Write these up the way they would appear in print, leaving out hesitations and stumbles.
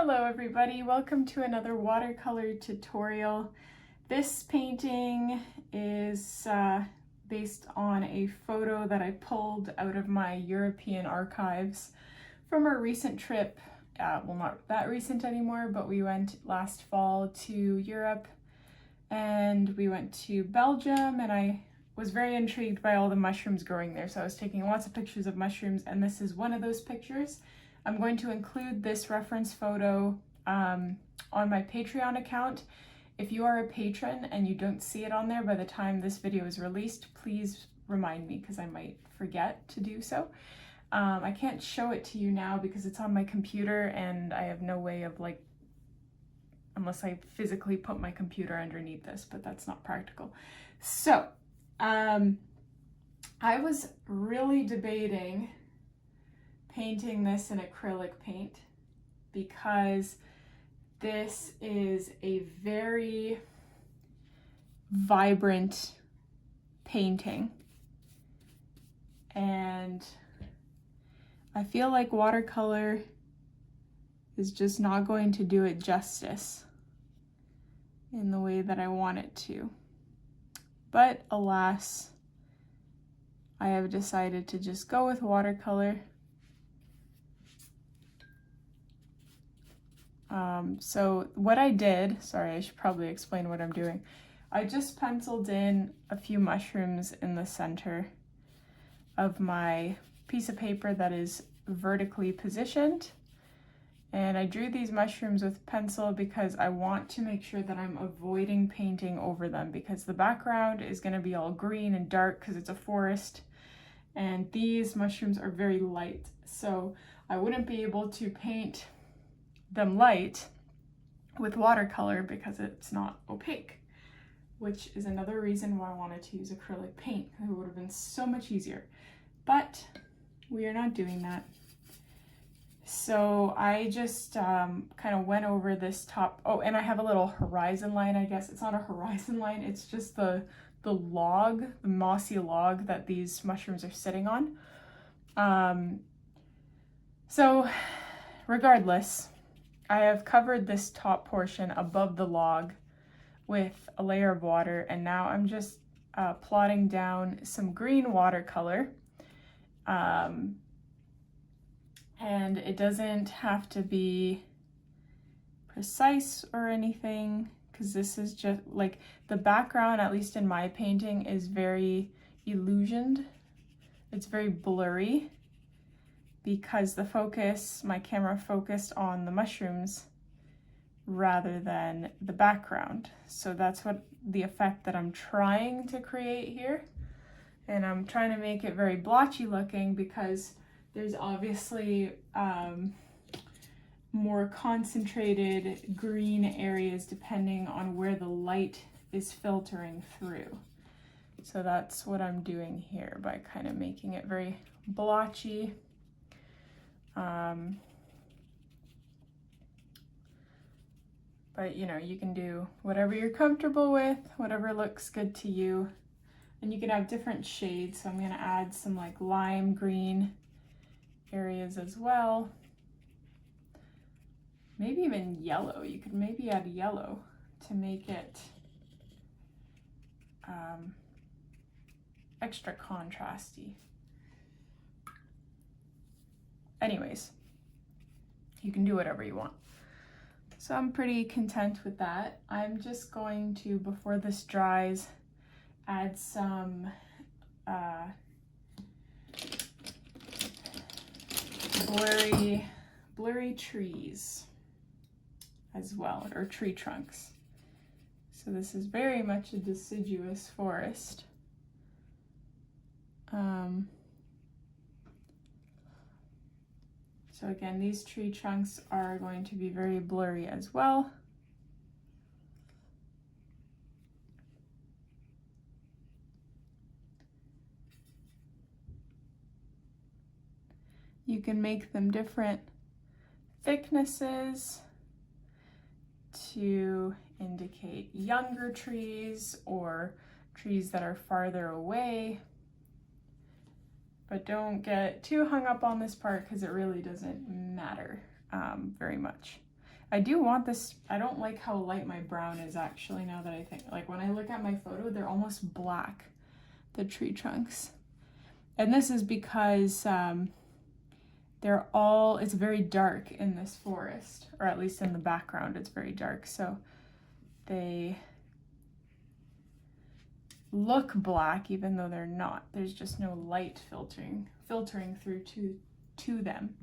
Hello everybody, welcome to another watercolor tutorial. This painting is based on a photo that I pulled out of my European archives from our recent trip. Well, not that recent anymore, but we went last fall to Europe and we went to Belgium, and I was very intrigued by all the mushrooms growing there. So I was taking lots of pictures of mushrooms, and this is one of those pictures. I'm going to include this reference photo on my Patreon account. If you are a patron and you don't see it on there by the time this video is released, please remind me because I might forget to do so. I can't show it to you now because it's on my computer and I have no way of unless I physically put my computer underneath this, but that's not practical. So I was really debating painting this in acrylic paint because this is a very vibrant painting and I feel like watercolor is just not going to do it justice in the way that I want it to. But alas, I have decided to just go with watercolor. So what I did, sorry, I should probably explain what I'm doing. I just penciled in a few mushrooms in the center of my piece of paper that is vertically positioned. And I drew these mushrooms with pencil because I want to make sure that I'm avoiding painting over them, because the background is going to be all green and dark because it's a forest. And these mushrooms are very light. So I wouldn't be able to paint them light with watercolor because it's not opaque, which is another reason why I wanted to use acrylic paint. It would have been so much easier, but we are not doing that. So I just kind of went over this top. Oh, and I have a little horizon line, I guess. It's not a horizon line, it's just the log, the mossy log that these mushrooms are sitting on. So regardless, I have covered this top portion above the log with a layer of water, and now I'm just plotting down some green watercolor. And it doesn't have to be precise or anything, because this is just like the background, at least in my painting, is very illusioned. It's very blurry because the focus, my camera focused on the mushrooms rather than the background. So that's what the effect that I'm trying to create here. And I'm trying to make it very blotchy looking because there's obviously more concentrated green areas depending on where the light is filtering through. So that's what I'm doing here by kind of making it very blotchy. But you know, you can do whatever you're comfortable with, whatever looks good to you. And you can have different shades. So I'm going to add some like lime green areas as well. Maybe even yellow. You could maybe add yellow to make it extra contrasty. Anyways, you can do whatever you want. So I'm pretty content with that. I'm just going to, before this dries, add some blurry trees as well, or tree trunks. So this is very much a deciduous forest. So again, these tree trunks are going to be very blurry as well. You can make them different thicknesses to indicate younger trees or trees that are farther away. But don't get too hung up on this part because it really doesn't matter very much. I do want this, I don't like how light my brown is actually now that I think, like when I look at my photo, they're almost black, the tree trunks. And this is because it's very dark in this forest, or at least in the background, it's very dark. So they look black even though they're not. There's just no light filtering through to them.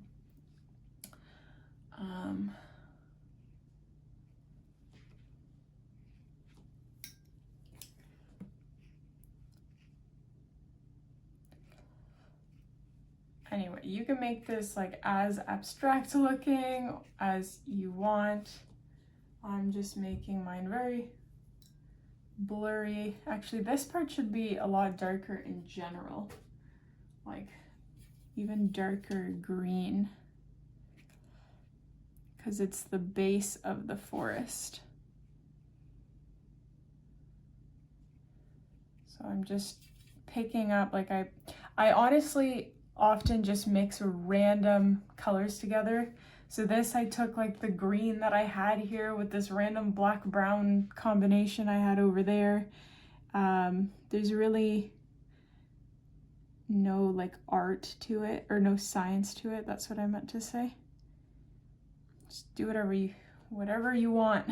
Anyway, you can make this like as abstract looking as you want. I'm just making mine very blurry. Actually, this part should be a lot darker in general, like even darker green, because it's the base of the forest. So I'm just picking up, like I honestly often just mix random colors together. So this, I took like the green that I had here with this random black brown combination I had over there. There's really no like art to it, or no science to it. That's what I meant to say. Just do whatever you want.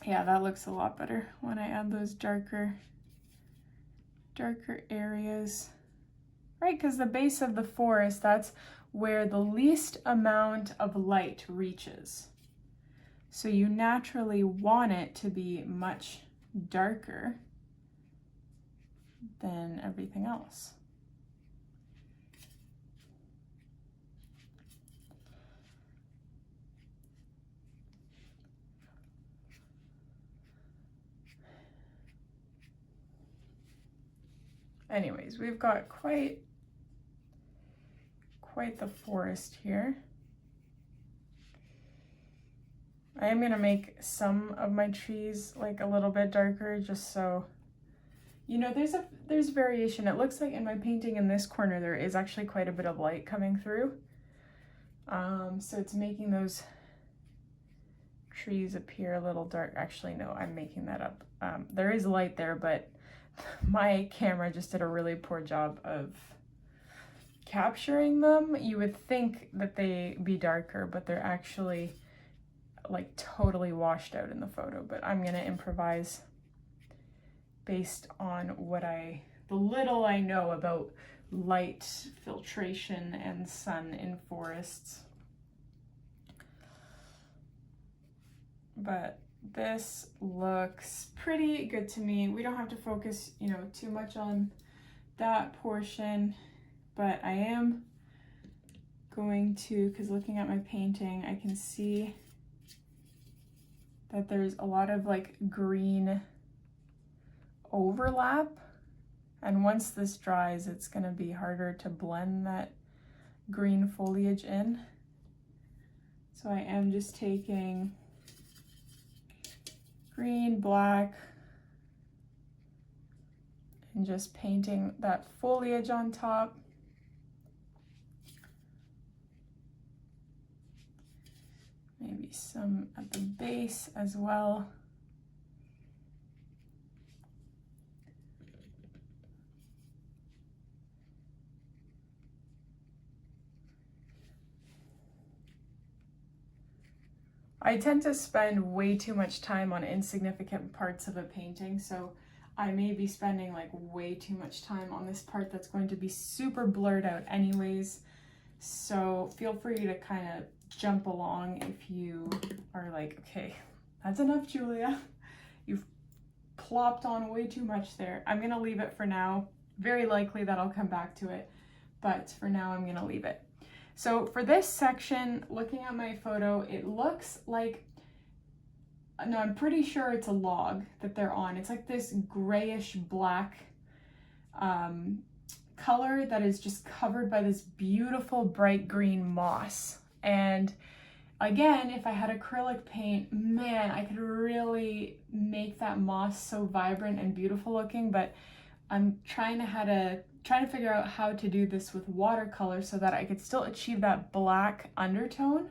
Yeah, that looks a lot better when I add those darker areas, right? Because the base of the forest, that's where the least amount of light reaches. So you naturally want it to be much darker than everything else. Anyways, we've got quite the forest here. I am gonna make some of my trees like a little bit darker, just so, you know, there's variation. It looks like in my painting in this corner, there is actually quite a bit of light coming through. So it's making those trees appear a little dark. Actually, no, I'm making that up. There is light there, but my camera just did a really poor job of capturing them. You would think that they'd be darker, but they're actually like totally washed out in the photo. But I'm gonna improvise based on the little I know about light filtration and sun in forests. But this looks pretty good to me. We don't have to focus, you know, too much on that portion, but I am going to, because looking at my painting, I can see that there's a lot of like green overlap. And once this dries, it's going to be harder to blend that green foliage in. So I am just taking green, black, and just painting that foliage on top. Maybe some at the base as well. I tend to spend way too much time on insignificant parts of a painting, so I may be spending like way too much time on this part that's going to be super blurred out anyways. So feel free to kind of jump along if you are like, okay, that's enough, Julia. You've plopped on way too much there. I'm gonna leave it for now. Very likely that I'll come back to it, but for now I'm gonna leave it. So for this section, looking at my photo, it looks like, no, I'm pretty sure it's a log that they're on. It's like this grayish black color that is just covered by this beautiful bright green moss. And Again, if I had acrylic paint, man, I could really make that moss so vibrant and beautiful looking, but I'm trying to figure out how to do this with watercolor so that I could still achieve that black undertone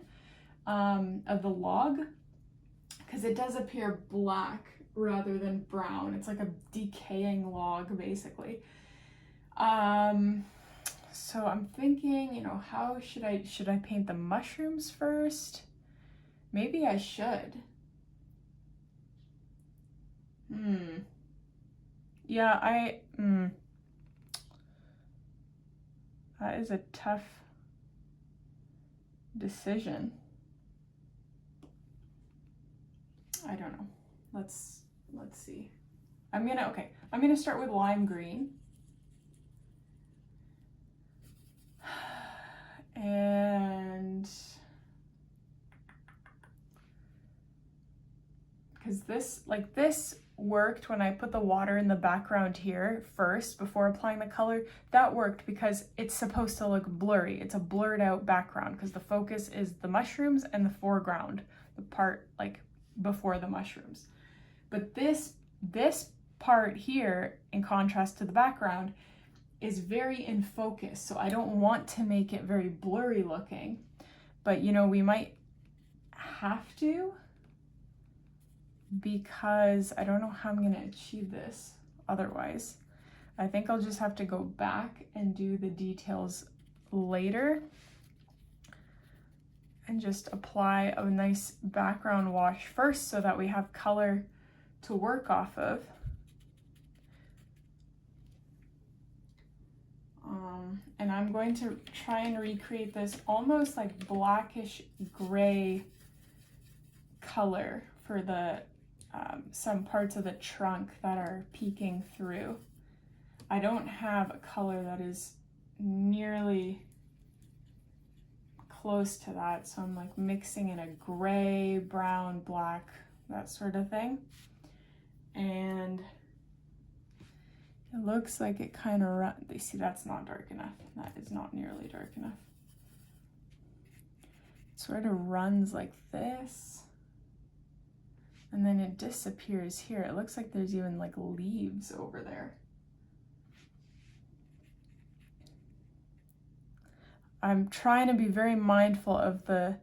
of the log, because it does appear black rather than brown. It's like a decaying log, basically. So I'm thinking, you know, how should I paint the mushrooms first? Maybe I should. Yeah, that is a tough decision. I don't know. Let's see. I'm gonna start with lime green. And because this worked when I put the water in the background here first before applying the color. That worked because it's supposed to look blurry. It's a blurred out background because the focus is the mushrooms and the foreground, the part like before the mushrooms. But this part here, in contrast to the background, is very in focus, so I don't want to make it very blurry looking, but you know, we might have to, because I don't know how I'm gonna achieve this otherwise. I think I'll just have to go back and do the details later and just apply a nice background wash first so that we have color to work off of. And I'm going to try and recreate this almost like blackish gray color for the some parts of the trunk that are peeking through. I don't have a color that is nearly close to that, so I'm like mixing in a gray, brown, black, that sort of thing. And it looks like it kind of they see that's not dark enough. That is not nearly dark enough. It sort of runs like this, and then it disappears here. It looks like there's even like leaves over there. I'm trying to be very mindful of the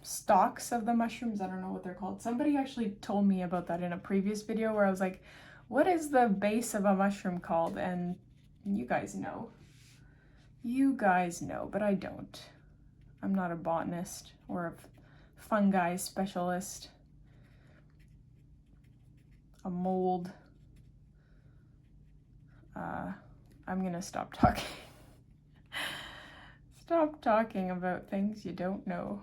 stalks of the mushrooms. I don't know what they're called. Somebody actually told me about that in a previous video where I was like, what is the base of a mushroom called? And you guys know. You guys know, but I don't. I'm not a botanist or a fungi specialist. A mold. I'm gonna stop talking. Stop talking about things you don't know.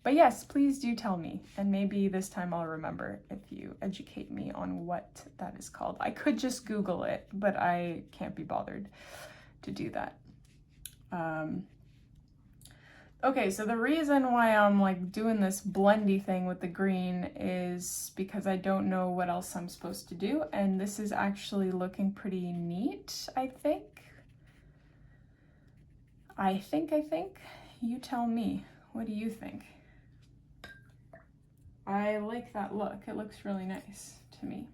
But yes, please do tell me, and maybe this time I'll remember if you educate me on what that is called. I could just Google it, but I can't be bothered to do that. Okay, so the reason why I'm like doing this blendy thing with the green is because I don't know what else I'm supposed to do, and this is actually looking pretty neat, I think. I think. You tell me. What do you think? I like that look. It looks really nice to me.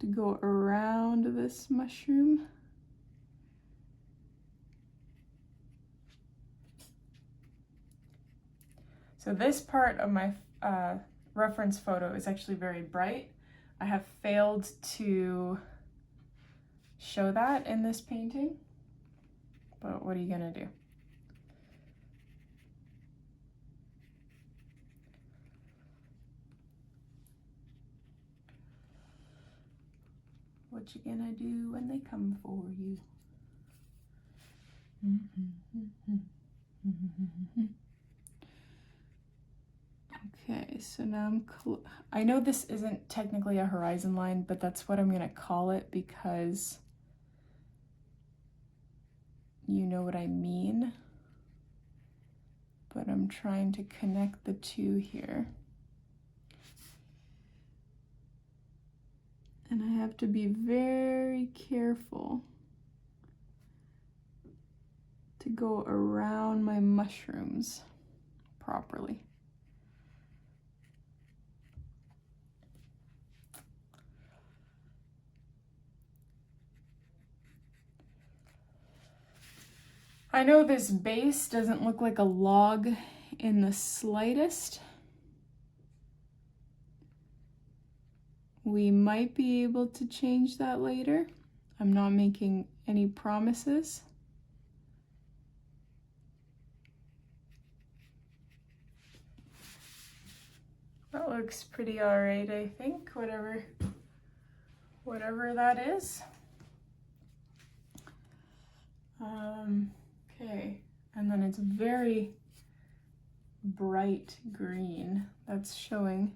To go around this mushroom. So this part of my reference photo is actually very bright. I have failed to show that in this painting, but what are you gonna do? What you gonna do when they come for you? Okay, so now I know this isn't technically a horizon line, but that's what I'm gonna call it because you know what I mean. But I'm trying to connect the two here. And I have to be very careful to go around my mushrooms properly. I know this base doesn't look like a log in the slightest. We might be able to change that later. I'm not making any promises. That looks pretty all right, I think, whatever that is. Okay, and then it's very bright green that's showing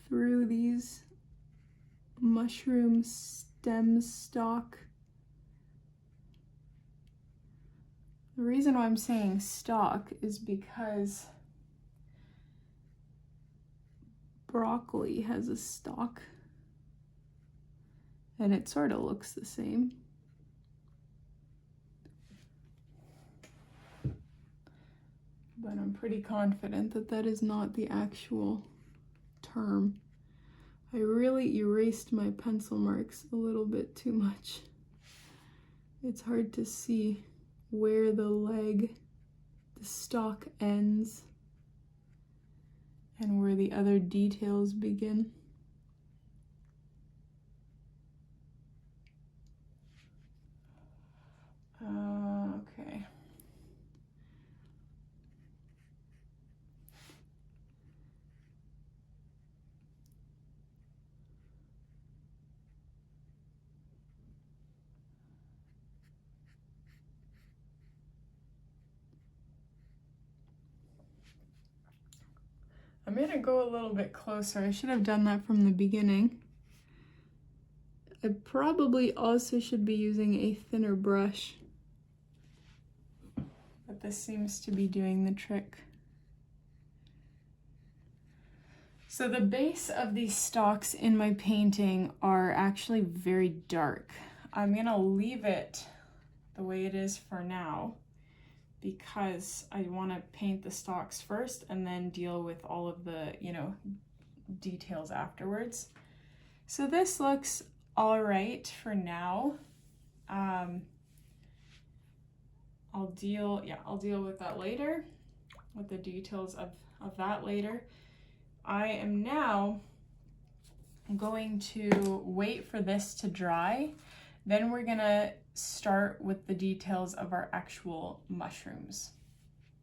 through these mushroom stem stalk. The reason why I'm saying stalk is because broccoli has a stalk and it sort of looks the same. But I'm pretty confident that that is not the actual term. I really erased my pencil marks a little bit too much. It's hard to see where the stalk ends and where the other details begin. Okay. I'm gonna go a little bit closer. I should have done that from the beginning. I probably also should be using a thinner brush, but this seems to be doing the trick. So the base of these stalks in my painting are actually very dark. I'm gonna leave it the way it is for now because I want to paint the stalks first and then deal with all of the, details afterwards. So this looks all right for now. I'll deal with that later, with the details of that later. I am now going to wait for this to dry. Then we're gonna start with the details of our actual mushrooms.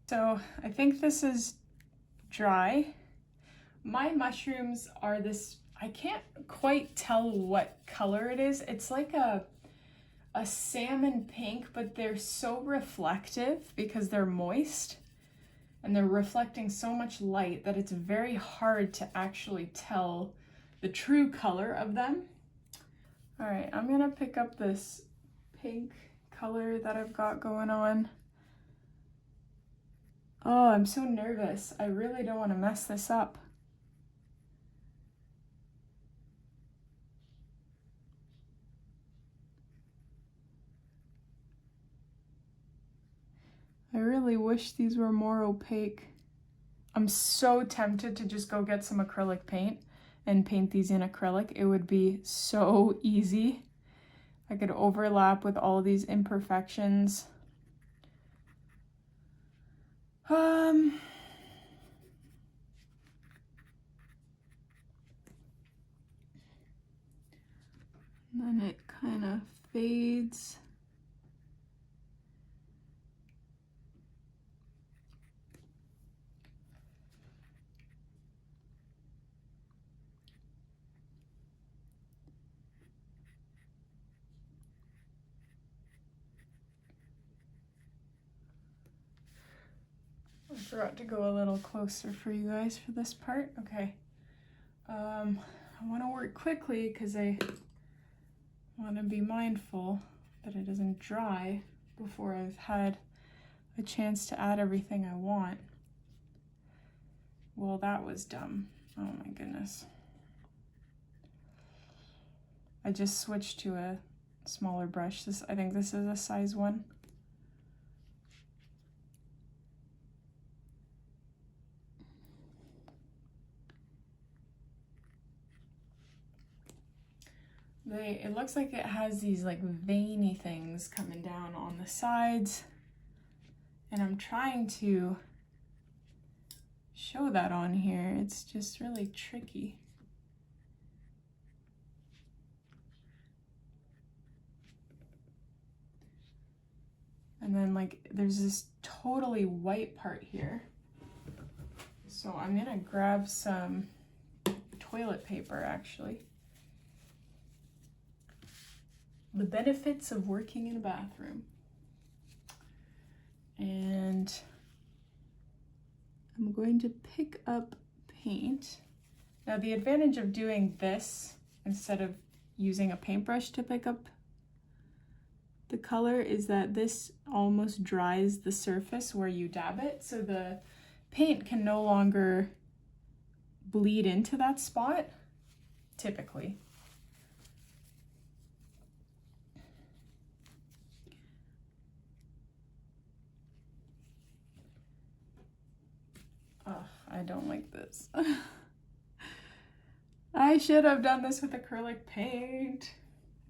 So I think this is dry. My mushrooms are this, I can't quite tell what color it is. It's like a salmon pink, but they're so reflective because they're moist and they're reflecting so much light that it's very hard to actually tell the true color of them. All right, I'm gonna pick up this pink color that I've got going on. Oh, I'm so nervous. I really don't want to mess this up. I really wish these were more opaque. I'm so tempted to just go get some acrylic paint and paint these in acrylic. It would be so easy. I could overlap with all these imperfections. Then it kind of fades. I forgot to go a little closer for you guys for this part. Okay. I want to work quickly because I want to be mindful that it doesn't dry before I've had a chance to add everything I want. Well, that was dumb. Oh my goodness. I just switched to a smaller brush. I think this is a size 1. It looks like it has these like veiny things coming down on the sides, and I'm trying to show that on here. It's just really tricky. And then like there's this totally white part here. So I'm gonna grab some toilet paper actually. The benefits of working in a bathroom. And I'm going to pick up paint. Now the advantage of doing this instead of using a paintbrush to pick up the color is that this almost dries the surface where you dab it, so the paint can no longer bleed into that spot, typically. Ugh, I don't like this. I should have done this with acrylic paint.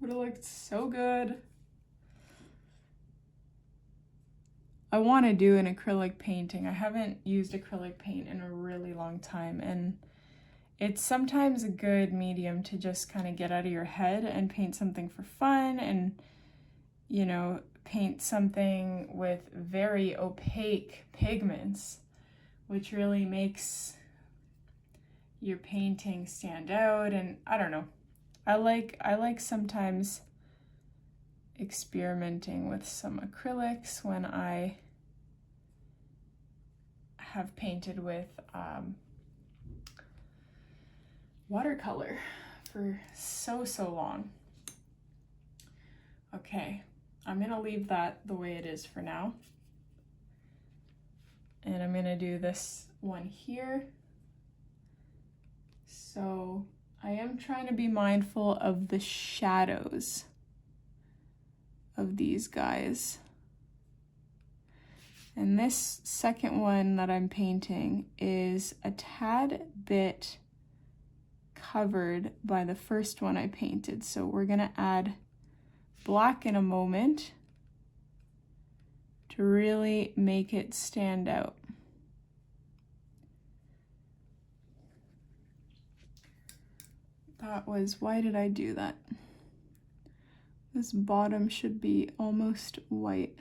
Would have looked so good. I want to do an acrylic painting. I haven't used acrylic paint in a really long time, and it's sometimes a good medium to just kind of get out of your head and paint something for fun, and, you know, paint something with very opaque pigments, which really makes your painting stand out. And I don't know, I like sometimes experimenting with some acrylics when I have painted with watercolor for so long. Okay, I'm gonna leave that the way it is for now. And I'm gonna do this one here. So I am trying to be mindful of the shadows of these guys. And this second one that I'm painting is a tad bit covered by the first one I painted. So we're gonna add black in a moment to really make it stand out. Why did I do that? This bottom should be almost white.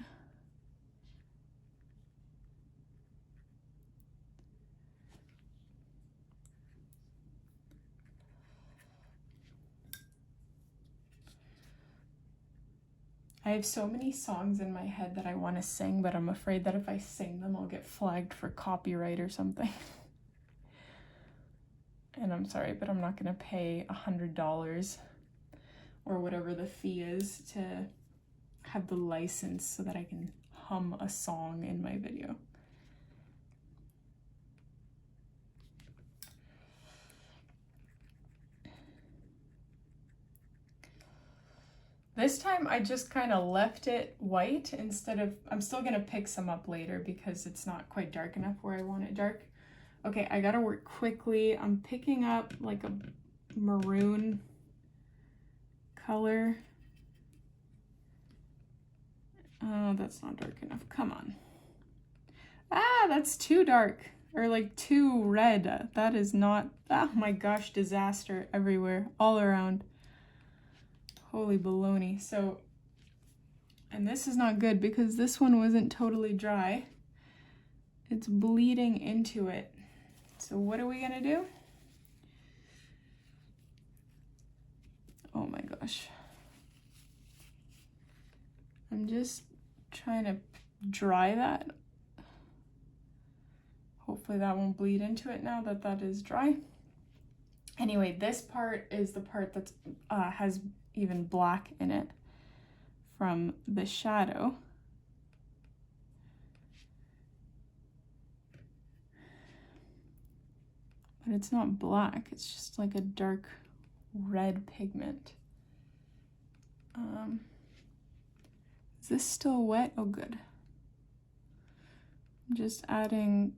I have so many songs in my head that I want to sing, but I'm afraid that if I sing them, I'll get flagged for copyright or something. And I'm sorry, but I'm not going to pay $100 or whatever the fee is to have the license so that I can hum a song in my video. This time I just kind of left it white instead of, I'm still going to pick some up later because it's not quite dark enough where I want it dark. Okay, I gotta work quickly. I'm picking up like a maroon color. Oh, that's not dark enough. Come on. Ah, that's too dark. Or like too red. That is not, oh my gosh, disaster everywhere, all around. Holy baloney. So, and this is not good because this one wasn't totally dry. It's bleeding into it. So what are we gonna do? Oh my gosh. I'm just trying to dry that. Hopefully that won't bleed into it now that that is dry. Anyway, this part is the part that has even black in it from the shadow. But it's not black, it's just like a dark red pigment. Is this still wet? Oh, good. I'm just adding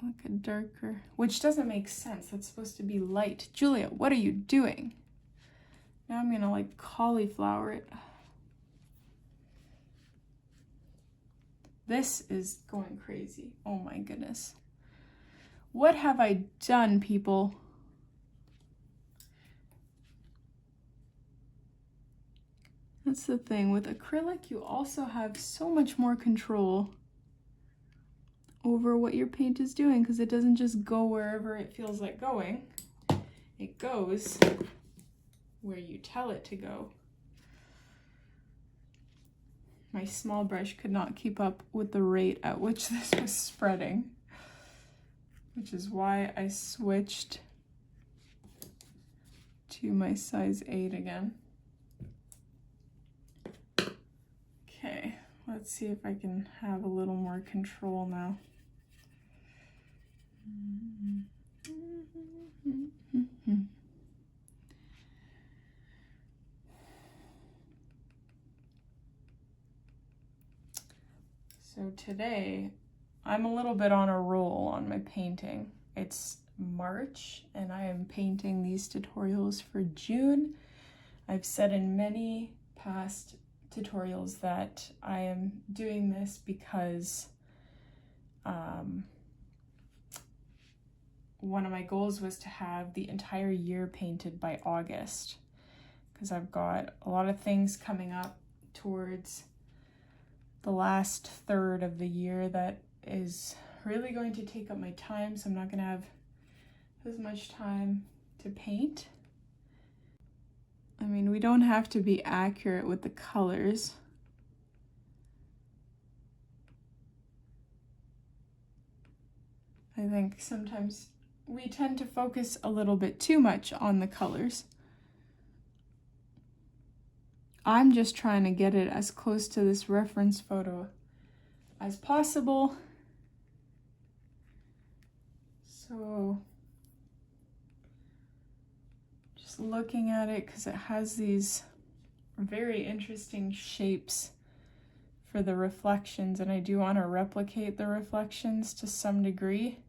like a darker, which doesn't make sense. That's supposed to be light. Julia, what are you doing? Now I'm gonna like cauliflower it. This is going crazy. Oh my goodness. What have I done, people? That's the thing. With acrylic, you also have so much more control over what your paint is doing, because it doesn't just go wherever it feels like going. It goes where you tell it to go. My small brush could not keep up with the rate at which this was spreading, which is why I switched to my size 8 again. Okay, let's see if I can have a little more control now. So today, I'm a little bit on a roll on my painting. It's March and I am painting these tutorials for June. I've said in many past tutorials that I am doing this because one of my goals was to have the entire year painted by August, because I've got a lot of things coming up towards the last third of the year that is really going to take up my time, so I'm not going to have as much time to paint. I mean, we don't have to be accurate with the colors. I think sometimes we tend to focus a little bit too much on the colors. I'm just trying to get it as close to this reference photo as possible. So just looking at it, because it has these very interesting shapes for the reflections, and I do want to replicate the reflections to some degree.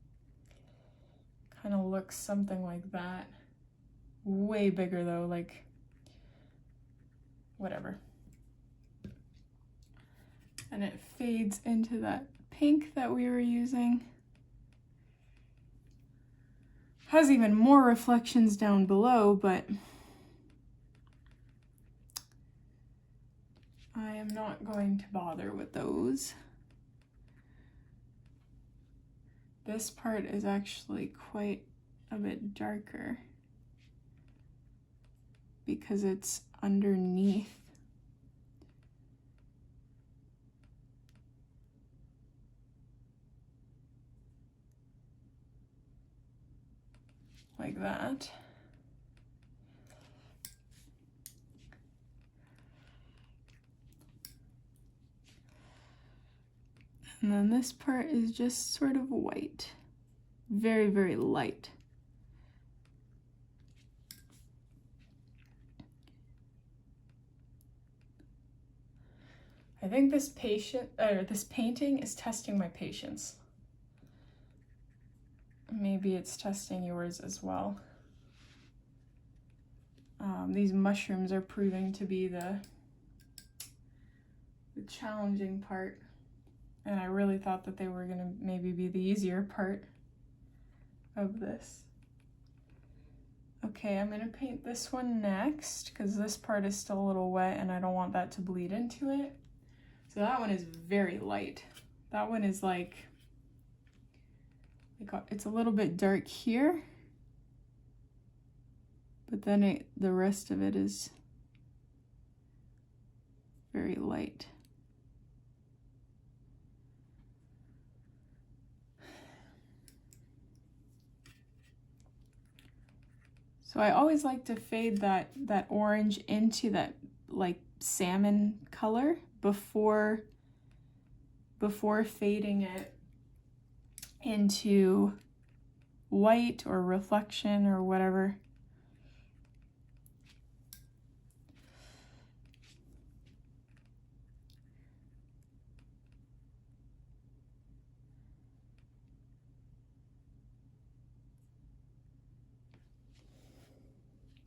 Kind of looks something like that. Way bigger though, like whatever. And it fades into that pink that we were using. Has even more reflections down below, but I am not going to bother with those. This part is actually quite a bit darker because it's underneath. Like that. And then this part is just sort of white. Very, very light. I think this painting is testing my patience. Maybe it's testing yours as well. These mushrooms are proving to be the challenging part, and I really thought that they were gonna maybe be the easier part of this. Okay, I'm gonna paint this one next because this part is still a little wet and I don't want that to bleed into it. So that one is very light. That one is like it's a little bit dark here, but then the rest of it is very light. So I always like to fade that orange into that like salmon color before fading it into white or reflection or whatever.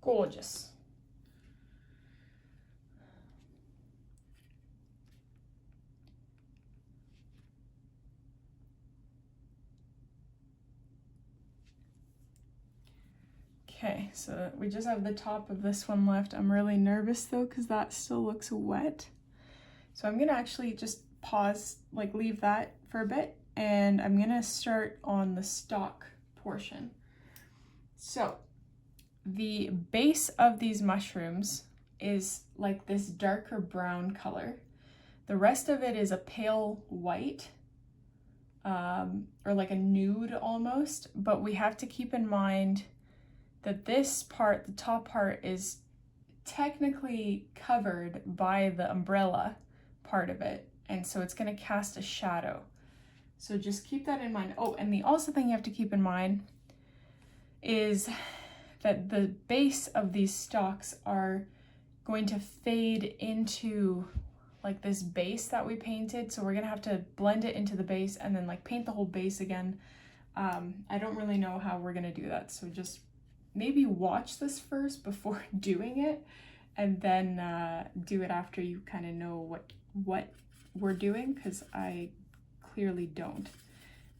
gorgeous. Okay, so we just have the top of this one left. I'm really nervous though, because that still looks wet. So I'm gonna actually just pause, like leave that for a bit, and I'm gonna start on the stalk portion. So the base of these mushrooms is like this darker brown color. The rest of it is a pale white, or like a nude almost, but we have to keep in mind that this part, the top part, is technically covered by the umbrella part of it, and so it's going to cast a shadow. So just keep that in mind. Oh, and the also thing you have to keep in mind is that the base of these stalks are going to fade into like this base that we painted, so we're gonna have to blend it into the base and then like paint the whole base again. I don't really know how we're gonna do that, so just maybe watch this first before doing it, and then do it after you kind of know what we're doing, because I clearly don't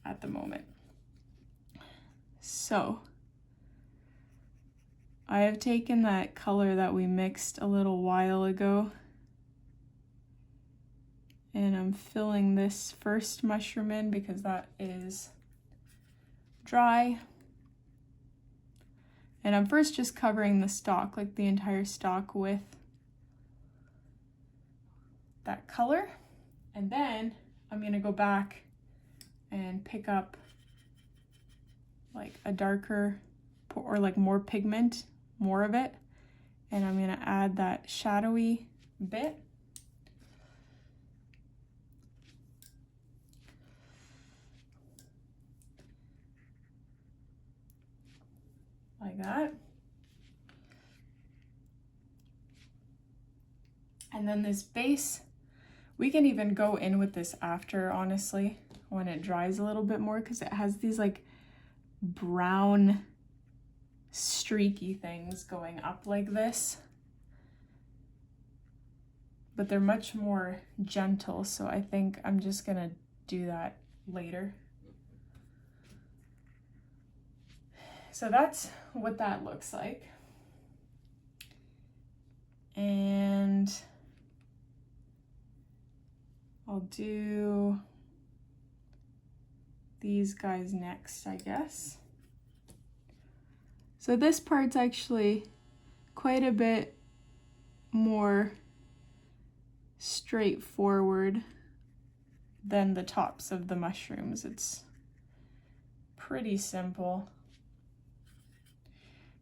at the moment. So I have taken that color that we mixed a little while ago, and I'm filling this first mushroom in because that is dry. And I'm first just covering the stalk, like the entire stalk, with that color. And then I'm gonna go back and pick up like a darker, or like more pigment, more of it. And I'm gonna add that shadowy bit. Like that. And then this base, we can even go in with this after, honestly, when it dries a little bit more, because it has these like brown streaky things going up like this. But they're much more gentle, so I think I'm just gonna do that later. So that's what that looks like. And I'll do these guys next, I guess. So this part's actually quite a bit more straightforward than the tops of the mushrooms. It's pretty simple.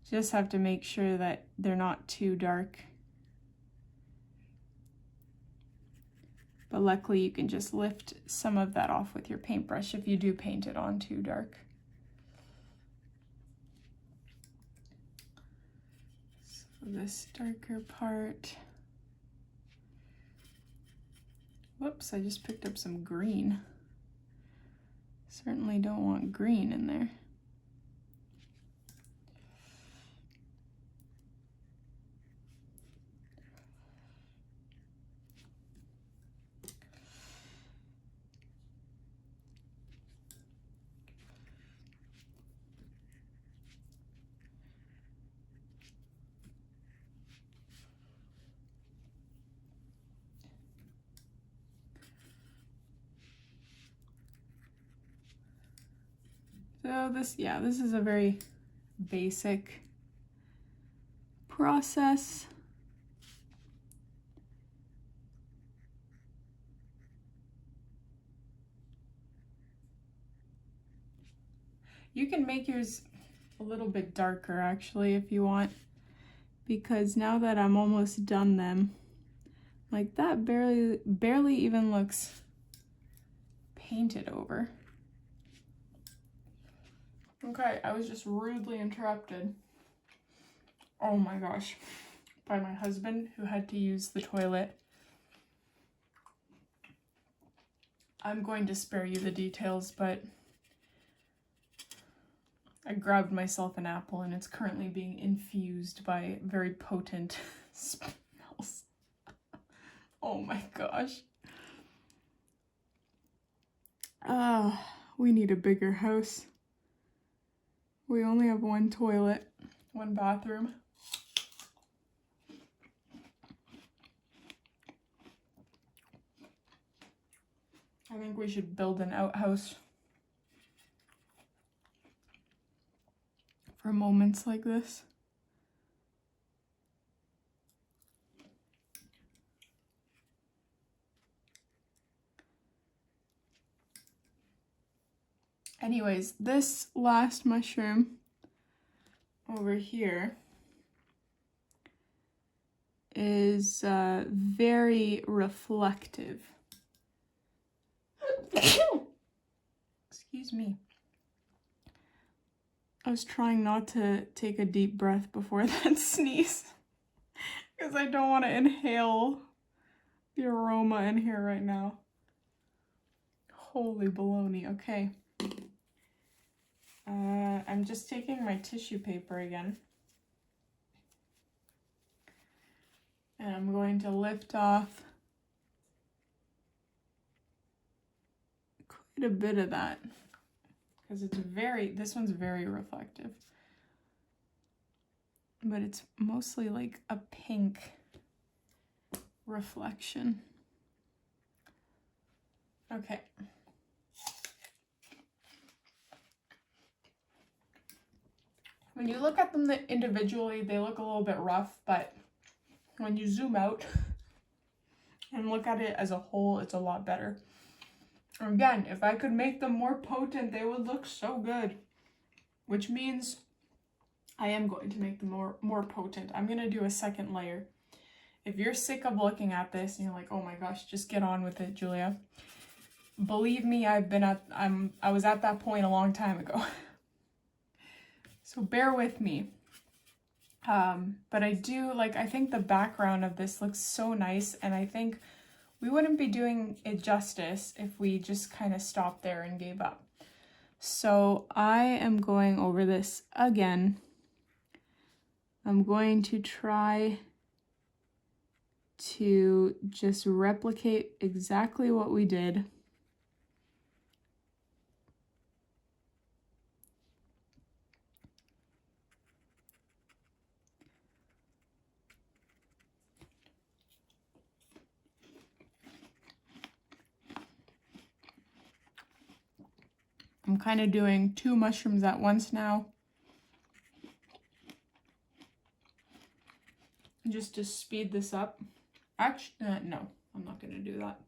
Just have to make sure that they're not too dark. But luckily you can just lift some of that off with your paintbrush if you do paint it on too dark. So this darker part. Whoops, I just picked up some green. Certainly don't want green in there. So this is a very basic process. You can make yours a little bit darker actually if you want, because now that I'm almost done them, like that barely even looks painted over. Okay, I was just rudely interrupted, oh my gosh, by my husband, who had to use the toilet. I'm going to spare you the details, but I grabbed myself an apple and it's currently being infused by very potent smells. Oh my gosh. We need a bigger house. We only have one toilet, one bathroom. I think we should build an outhouse for moments like this. Anyways, this last mushroom over here is very reflective. Excuse me. I was trying not to take a deep breath before that sneeze because I don't want to inhale the aroma in here right now. Holy baloney. Okay. I'm just taking my tissue paper again. And I'm going to lift off quite a bit of that because this one's very reflective. But it's mostly like a pink reflection. Okay. When you look at them individually, they look a little bit rough, but when you zoom out and look at it as a whole, it's a lot better. Again, if I could make them more potent, they would look so good. Which means I am going to make them more potent. I'm going to do a second layer. If you're sick of looking at this and you're like, oh my gosh, just get on with it, Julia. Believe me, I was at that point a long time ago. So bear with me. But I think the background of this looks so nice, and I think we wouldn't be doing it justice if we just kind of stopped there and gave up. So I am going over this again. I'm going to try to just replicate exactly what we did. I'm kind of doing 2 mushrooms at once now. Just to speed this up. Actually, no, I'm not going to do that.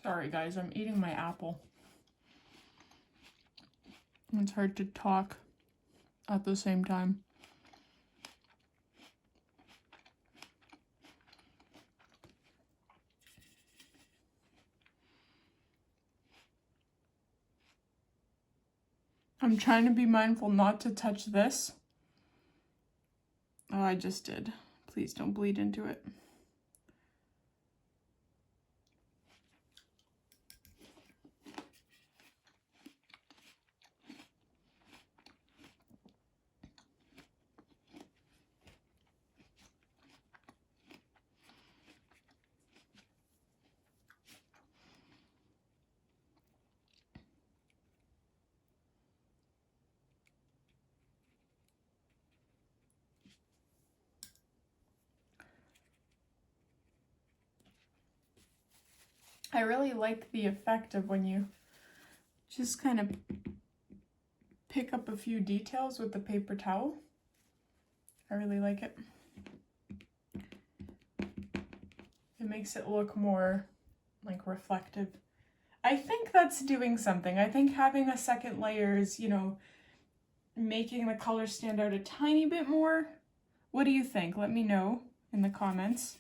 Sorry guys, I'm eating my apple. It's hard to talk at the same time. I'm trying to be mindful not to touch this. Oh, I just did. Please don't bleed into it. I really like the effect of when you just kind of pick up a few details with the paper towel. I really like it. It makes it look more like reflective. I think that's doing something. I think having a second layer is, you know, making the color stand out a tiny bit more. What do you think? Let me know in the comments.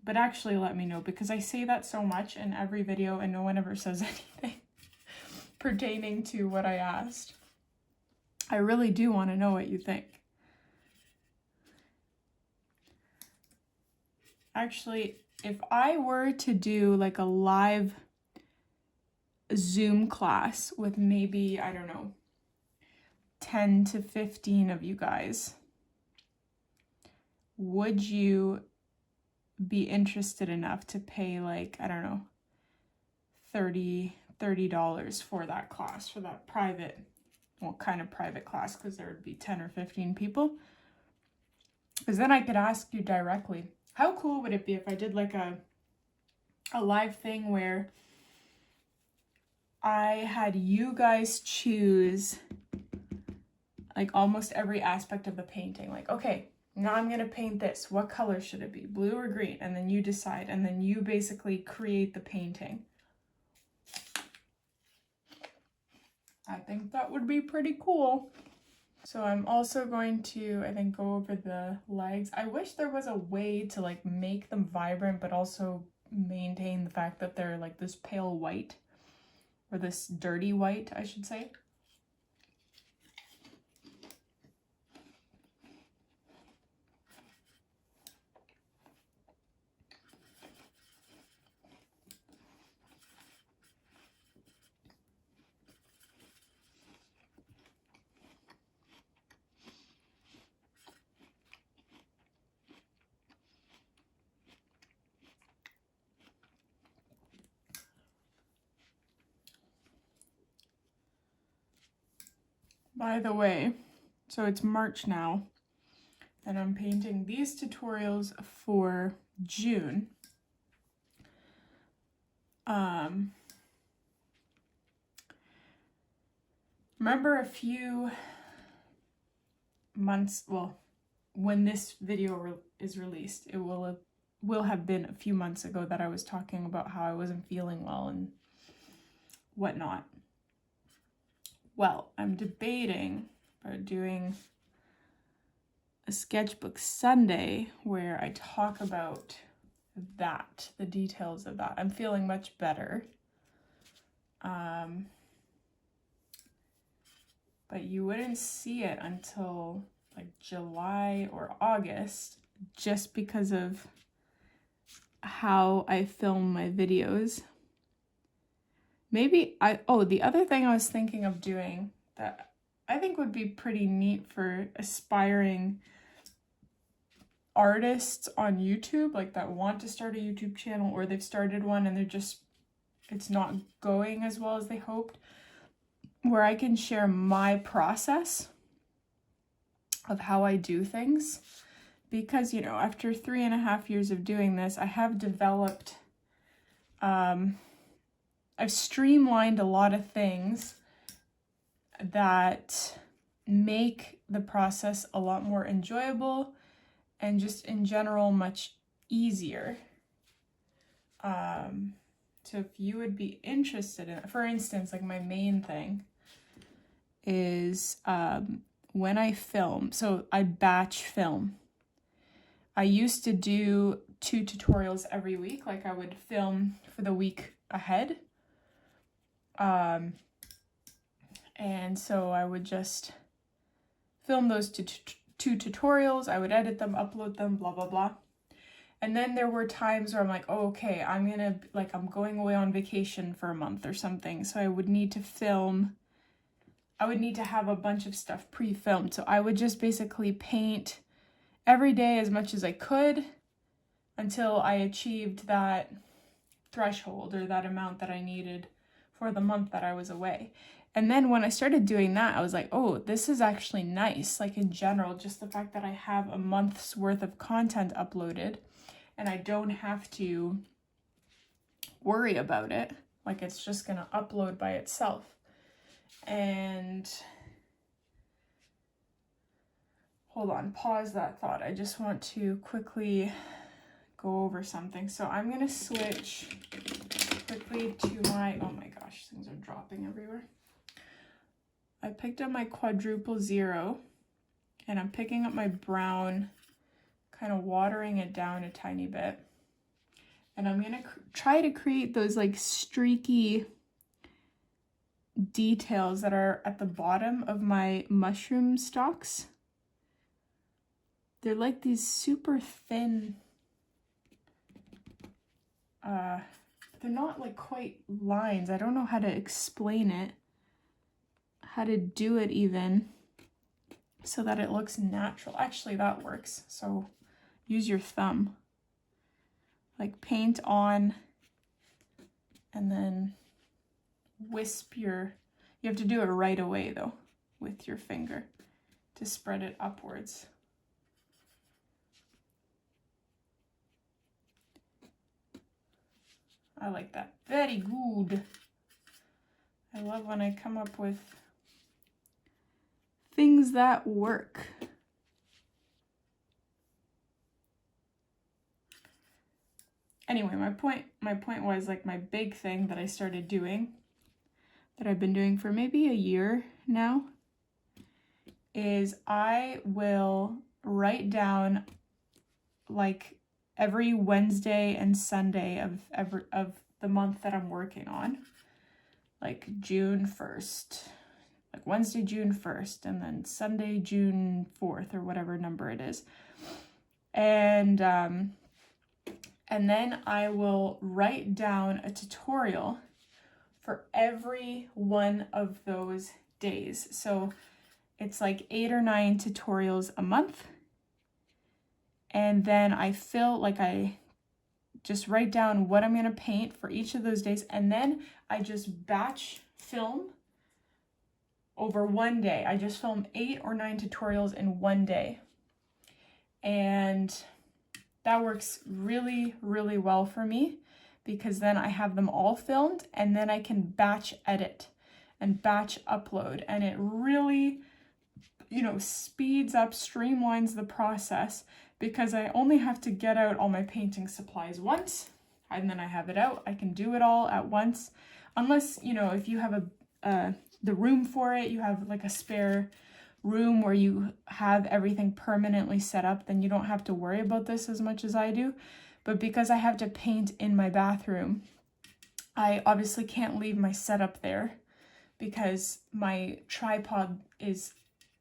But actually let me know, because I say that so much in every video and no one ever says anything pertaining to what I asked. I really do want to know what you think. Actually, if I were to do like a live Zoom class with maybe, I don't know, 10 to 15 of you guys, would you be interested enough to pay like, I don't know, $30 for that class, for that private, well, kind of private class, because there would be 10 or 15 people? Because then I could ask you directly. How cool would it be if I did like a live thing where I had you guys choose like almost every aspect of the painting? Like, okay, now I'm gonna paint this. What color should it be? Blue or green? And then you decide, and then you basically create the painting. I think that would be pretty cool. So I'm also going to, I think, go over the legs. I wish there was a way to like make them vibrant, but also maintain the fact that they're like this pale white, or this dirty white, I should say. By the way, so it's March now, and I'm painting these tutorials for June. Remember a few months, well, when this video is released, it will have been a few months ago that I was talking about how I wasn't feeling well and whatnot. Well, I'm debating about doing a sketchbook Sunday where I talk about that, the details of that. I'm feeling much better. But you wouldn't see it until like July or August, just because of how I film my videos. Maybe the other thing I was thinking of doing that I think would be pretty neat for aspiring artists on YouTube, like that want to start a YouTube channel, or they've started one and it's not going as well as they hoped, where I can share my process of how I do things. Because, you know, after 3.5 years of doing this, I have developed, I've streamlined a lot of things that make the process a lot more enjoyable and just in general much easier. So if you would be interested in it, for instance, like my main thing is when I film, so I batch film. I used to do 2 tutorials every week, like I would film for the week ahead. And so I would just film those two tutorials, I would edit them, upload them, blah, blah, blah. And then there were times where I'm like, oh, okay, I'm going away on vacation for a month or something. So I would need to film, I would need to have a bunch of stuff pre-filmed. So I would just basically paint every day as much as I could until I achieved that threshold or that amount that I needed for the month that I was away. And then when I started doing that, I was like, oh, this is actually nice. Like in general, just the fact that I have a month's worth of content uploaded and I don't have to worry about it. Like it's just gonna upload by itself. And hold on, pause that thought. I just want to quickly go over something. So I'm gonna switch quickly to my, oh my gosh, things are dropping everywhere. I picked up my quadruple zero and I'm picking up my brown, kind of watering it down a tiny bit. And I'm gonna try to create those like streaky details that are at the bottom of my mushroom stalks. They're like these super thin, they're not like quite lines. I don't know how to explain it, how to do it even so that it looks natural. Actually, that works. So use your thumb. Like paint on and then wisp your, you have to do it right away though with your finger to spread it upwards. I like that. Very good. I love when I come up with things that work. Anyway, my point was like my big thing that I started doing, that I've been doing for maybe a year now, is I will write down like every Wednesday and Sunday of the month that I'm working on, like June 1st, like Wednesday, June 1st, and then Sunday, June 4th, or whatever number it is. And then I will write down a tutorial for every one of those days. So it's like 8 or 9 tutorials a month. And then I just write down what I'm going to paint for each of those days. And then I just batch film over one day. I just film 8 or 9 tutorials in one day. And that works really, really well for me because then I have them all filmed and then I can batch edit and batch upload. And it really, speeds up, streamlines the process because I only have to get out all my painting supplies once and then I have it out. I can do it all at once. Unless, if you have the room for it, you have like a spare room where you have everything permanently set up, then you don't have to worry about this as much as I do. But because I have to paint in my bathroom, I obviously can't leave my setup there because my tripod is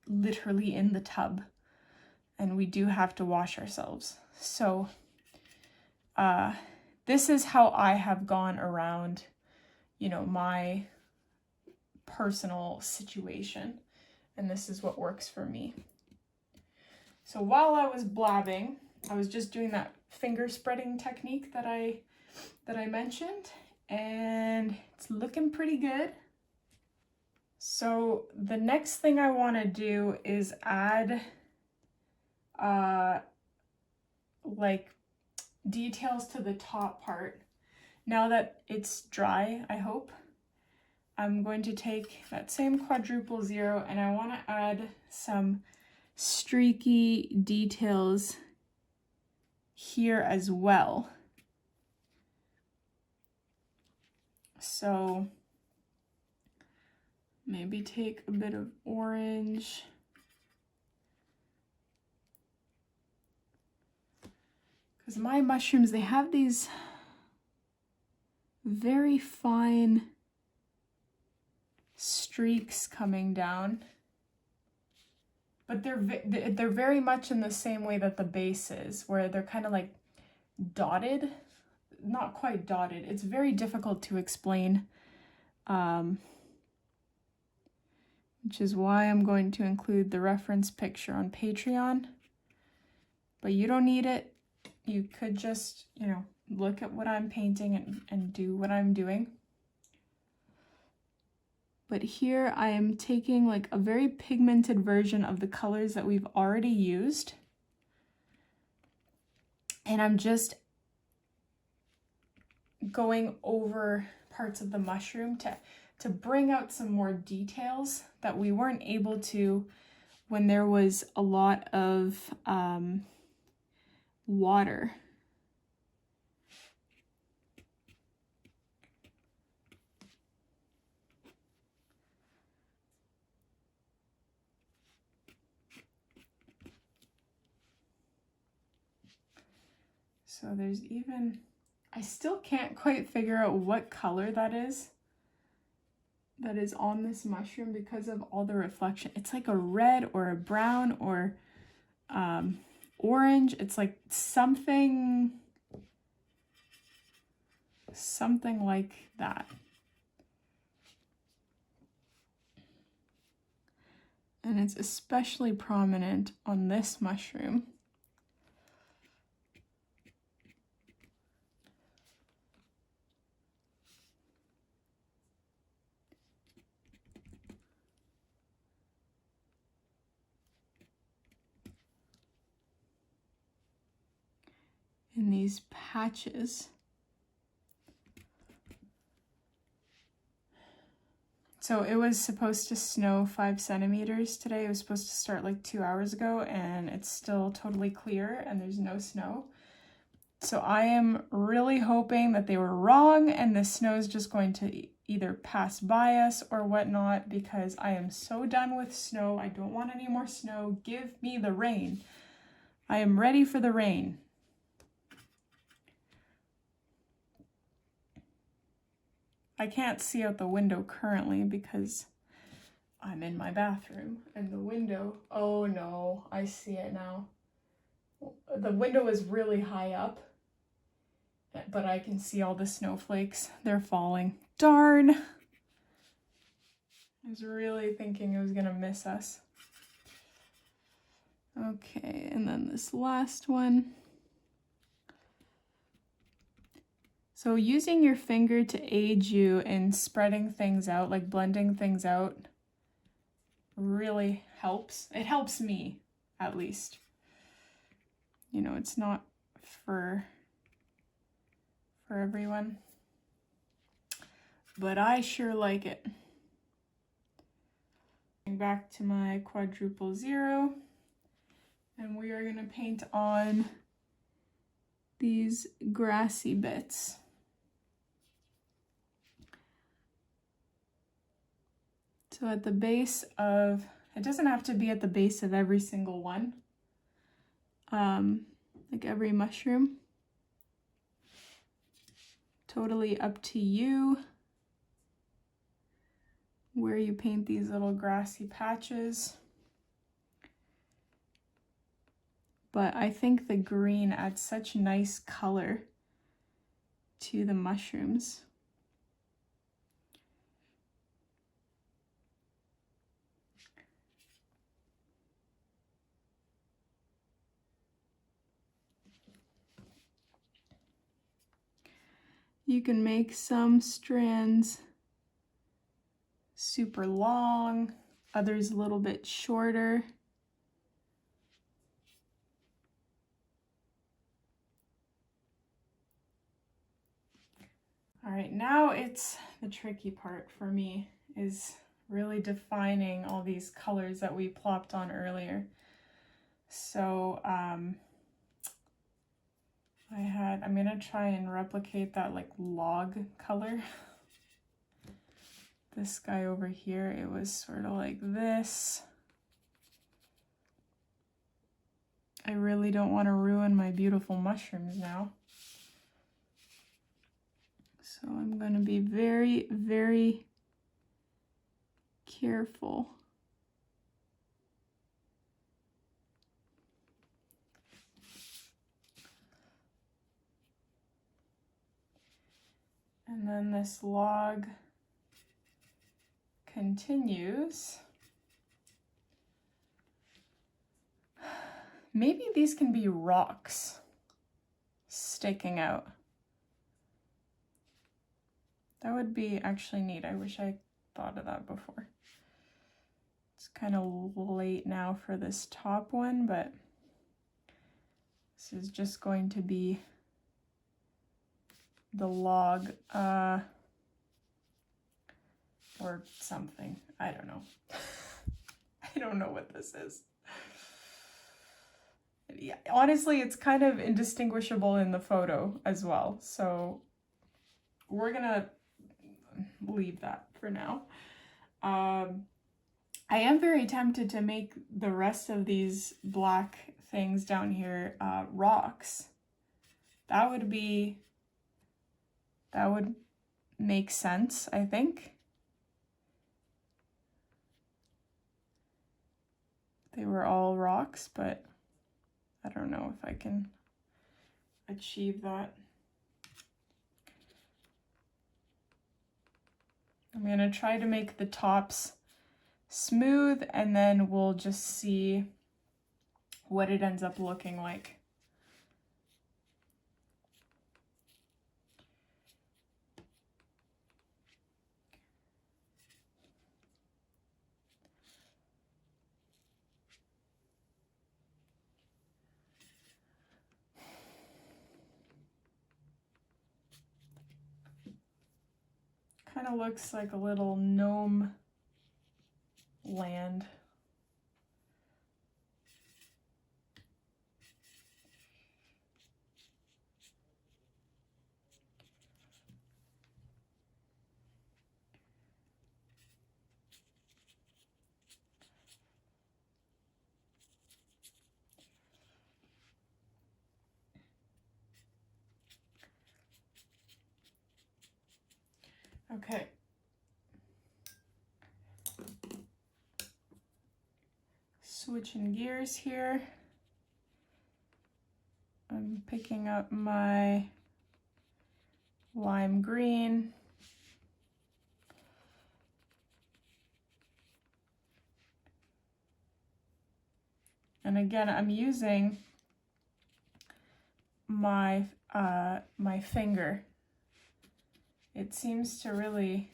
literally in the tub and we do have to wash ourselves. So this is how I have gone around, my personal situation. And this is what works for me. So while I was blabbing, I was just doing that finger spreading technique that I mentioned, and it's looking pretty good. So the next thing I want to do is add like details to the top part. Now that it's dry, I hope, I'm going to take that same quadruple zero and I want to add some streaky details here as well. So maybe take a bit of orange. Because my mushrooms, they have these very fine streaks coming down, but they're very much in the same way that the base is, where they're kind of like dotted, not quite dotted. It's very difficult to explain, which is why I'm going to include the reference picture on Patreon, but you don't need it. You could just, look at what I'm painting and do what I'm doing. But here I am taking like a very pigmented version of the colors that we've already used. And I'm just going over parts of the mushroom to bring out some more details that we weren't able to when there was a lot of water. So there's even, I still can't quite figure out what color that is on this mushroom because of all the reflection. It's like a red or a brown or orange. It's like something like that. And it's especially prominent on this mushroom. In these patches. So it was supposed to snow 5 centimeters today. It was supposed to start like 2 hours ago, and it's still totally clear and there's no snow. So I am really hoping that they were wrong and the snow is just going to either pass by us or whatnot, because I am so done with snow. I don't want any more snow. Give me the rain. I am ready for the rain. I can't see out the window currently because I'm in my bathroom, and the window, oh no, I see it now. The window is really high up, but I can see all the snowflakes. They're falling. Darn! I was really thinking it was gonna miss us. Okay, and then this last one. So using your finger to aid you in spreading things out, like blending things out, really helps. It helps me, at least. You know, it's not for everyone, but I sure like it. Back to my quadruple zero, and we are gonna paint on these grassy bits. So at the base of, it doesn't have to be at the base of every single one, like every mushroom. Totally up to you where you paint these little grassy patches. But I think the green adds such nice color to the mushrooms. You can make some strands super long, others a little bit shorter. All right, now it's the tricky part for me, is really defining all these colors that we plopped on earlier. So I'm gonna try and replicate that like log color. This guy over here, it was sort of like this. I really don't want to ruin my beautiful mushrooms now. So I'm going to be very, very careful. And then this log continues. Maybe these can be rocks sticking out. That would be actually neat. I wish I thought of that before. It's kind of late now for this top one, but this is just going to be the log, or something. I don't know. I don't know what this is. Yeah, honestly, it's kind of indistinguishable in the photo as well. So we're gonna leave that for now. I am very tempted to make the rest of these black things down here rocks. That would make sense, I think. They were all rocks, but I don't know if I can achieve that. I'm gonna try to make the tops smooth, and then we'll just see what it ends up looking like. Kind of looks like a little gnome land. Okay. Switching gears here. I'm picking up my lime green. And again, I'm using my my finger. It seems to really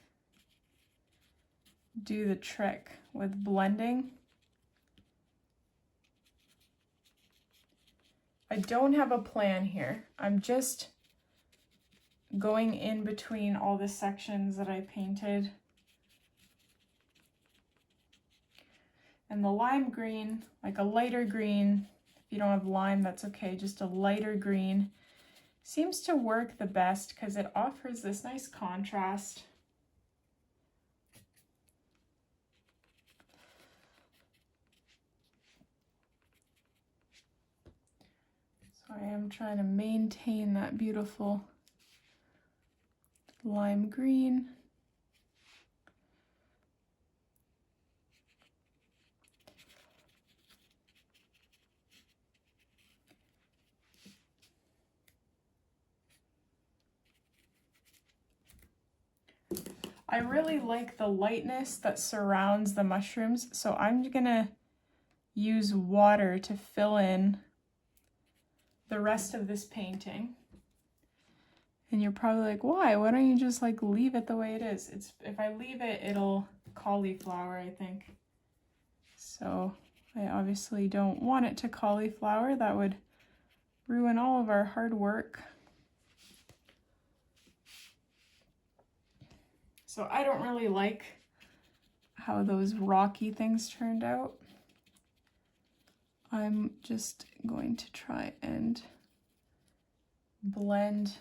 do the trick with blending. I don't have a plan here. I'm just going in between all the sections that I painted. And the lime green, like a lighter green, if you don't have lime, that's okay, just a lighter green, seems to work the best because it offers this nice contrast. So I am trying to maintain that beautiful lime green. I really like the lightness that surrounds the mushrooms, so I'm gonna use water to fill in the rest of this painting. And you're probably like, why? Why don't you just like leave it the way it is? It's, if I leave it, it'll cauliflower, I think. So I obviously don't want it to cauliflower. That would ruin all of our hard work. So I don't really like how those rocky things turned out. I'm just going to try and blend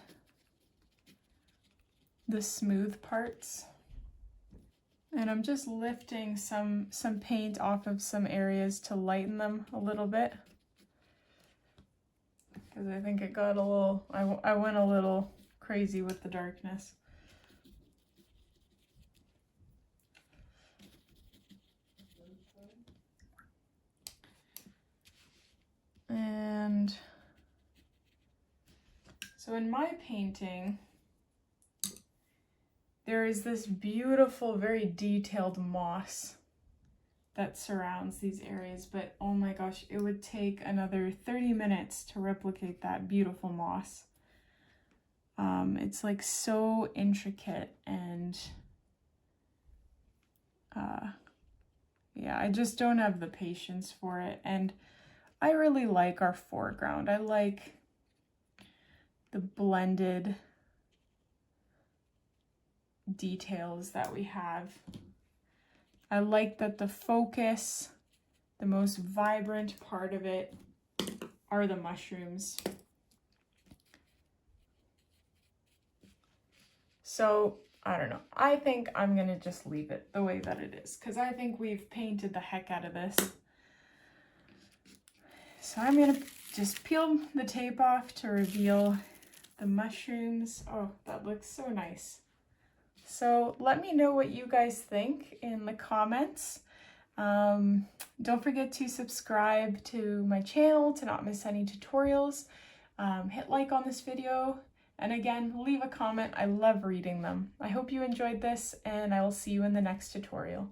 the smooth parts. And I'm just lifting some paint off of some areas to lighten them a little bit. Because I think it got a little, I went a little crazy with the darkness. And so in my painting, there is this beautiful, very detailed moss that surrounds these areas, but oh my gosh, it would take another 30 minutes to replicate that beautiful moss. It's like so intricate, and yeah, I just don't have the patience for it. And I really like our foreground. I like the blended details that we have. I like that the focus, the most vibrant part of it are the mushrooms. So I don't know. I think I'm gonna just leave it the way that it is because I think we've painted the heck out of this. So I'm gonna just peel the tape off to reveal the mushrooms. Oh, that looks so nice. So let me know what you guys think in the comments. Don't forget to subscribe to my channel to not miss any tutorials. Hit like on this video. And again, leave a comment. I love reading them. I hope you enjoyed this, and I will see you in the next tutorial.